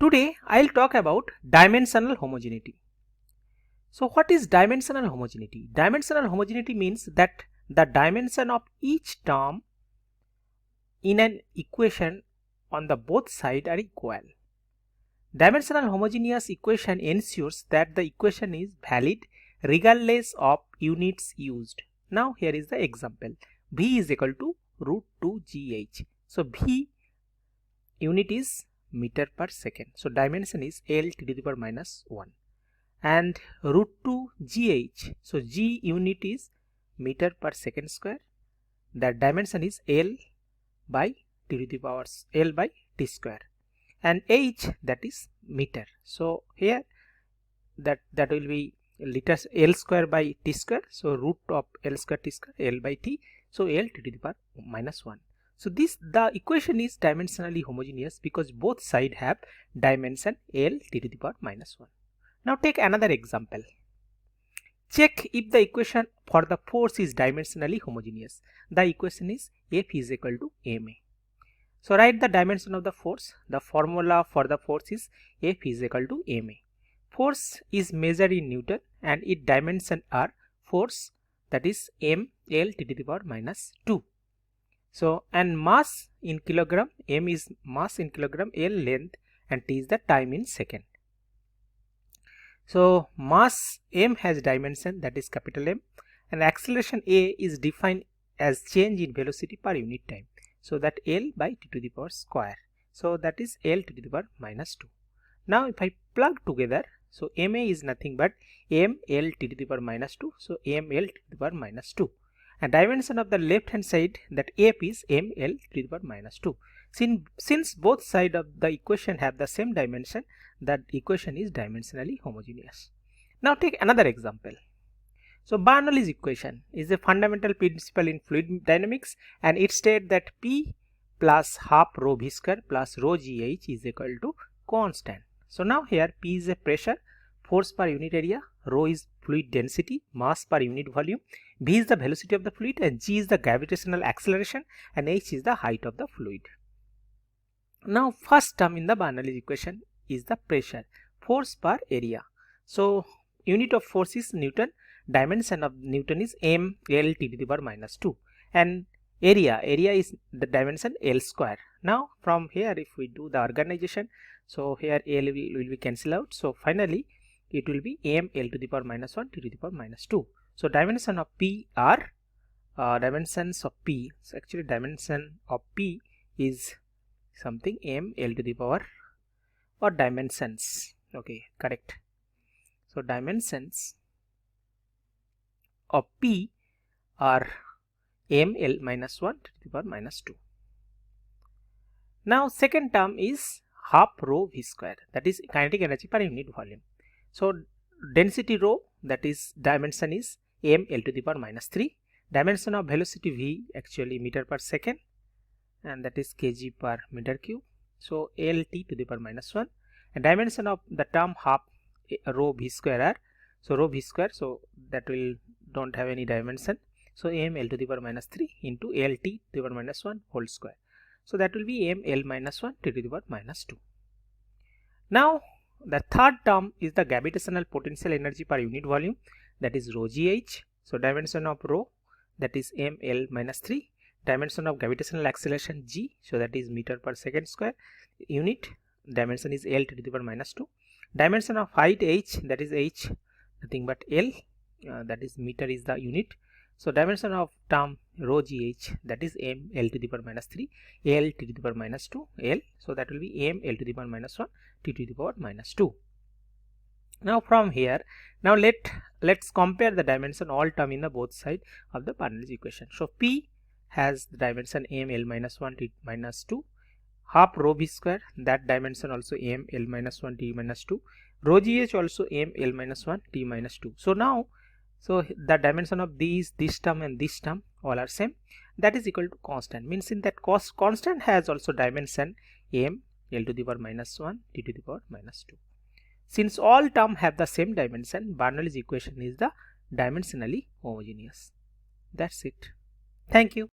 Today I'll talk about dimensional homogeneity. So what is dimensional homogeneity? Dimensional homogeneity means that the dimension of each term in an equation on the both sides are equal. Dimensional homogeneous equation ensures that the equation is valid regardless of units used. Now here is the example. V is equal to root 2 GH. So V unit is meter per second. So dimension is L to the power minus 1. And root 2 GH. So G unit is meter per second square. That dimension is L by T to the power L by T square. And H, that is meter. So here that will be liters L square by T square. So root of L square T square L by T. So L to the power minus 1. So the equation is dimensionally homogeneous because both sides have dimension L to the power minus 1. Now take another example. Check if the equation for the force is dimensionally homogeneous. The equation is F is equal to ma. So write the dimension of the force. The formula for the force is F is equal to ma. Force is measured in Newton and its dimension are force, that is m L to the power minus 2. So and mass in kilogram, m is mass in kilogram, L length, and T is the time in second. So mass m has dimension, that is capital M, and acceleration a is defined as change in velocity per unit time. So that L by T to the power square. So that is L to the power minus 2. Now if I plug together, so ma is nothing but m L T to the power minus 2. So m L T to the power minus 2. And dimension of the left hand side, that F is m L to the power minus 2. Since both sides of the equation have the same dimension, that equation is dimensionally homogeneous. Now take another example. So Bernoulli's equation is a fundamental principle in fluid dynamics, and it states that P plus half rho V square plus rho GH is equal to constant. So now here P is a pressure, force per unit area, rho is fluid density, mass per unit volume, V is the velocity of the fluid, and G is the gravitational acceleration, and H is the height of the fluid. Now first term in the Bernoulli's equation is the pressure, force per area. So unit of force is Newton, dimension of Newton is m L T to the power minus 2, and area is the dimension L square. Now from here if we do the organization, so here L will be cancelled out. So finally it will be m L to the power minus 1 T to the power minus 2. So dimension of P are dimensions of P. So actually dimension of P is something m L to the power, or dimensions, okay, correct. So dimensions of P are m L minus 1 to the power minus 2. Now second term is half rho V square, that is kinetic energy per unit volume. So density rho, that is dimension is m L to the power minus 3. Dimension of velocity V, actually meter per second, and that is kg per meter cube. So LT to the power minus 1, and dimension of the term half rho V square are, so rho V square, so that will don't have any dimension. So m L to the power minus 3 into LT to the power minus 1 whole square. So that will be m L minus 1 T to the power minus 2. Now the third term is the gravitational potential energy per unit volume, that is rho GH. So dimension of rho, that is m L minus 3. Dimension of gravitational acceleration G, so that is meter per second square. Unit dimension is L to the power minus 2. Dimension of height H, that is H nothing but L, that is meter is the unit. So dimension of term rho GH, that is m L to the power minus 3, L to the power minus 2 L. So that will be m L to the power minus 1 T to the power minus 2. Now from here, now let's compare the dimension all term in the both side of the Bernoulli's equation. So P has the dimension m L minus 1 T minus 2, half rho V square, that dimension also m L minus 1 T minus 2, rho GH also m L minus 1 T minus 2. So now, so the dimension of this term and this term all are same, that is equal to constant, means in that constant has also dimension m L to the power minus 1 T to the power minus 2. Since all terms have the same dimension, Bernoulli's equation is the dimensionally homogeneous. That's it. Thank you.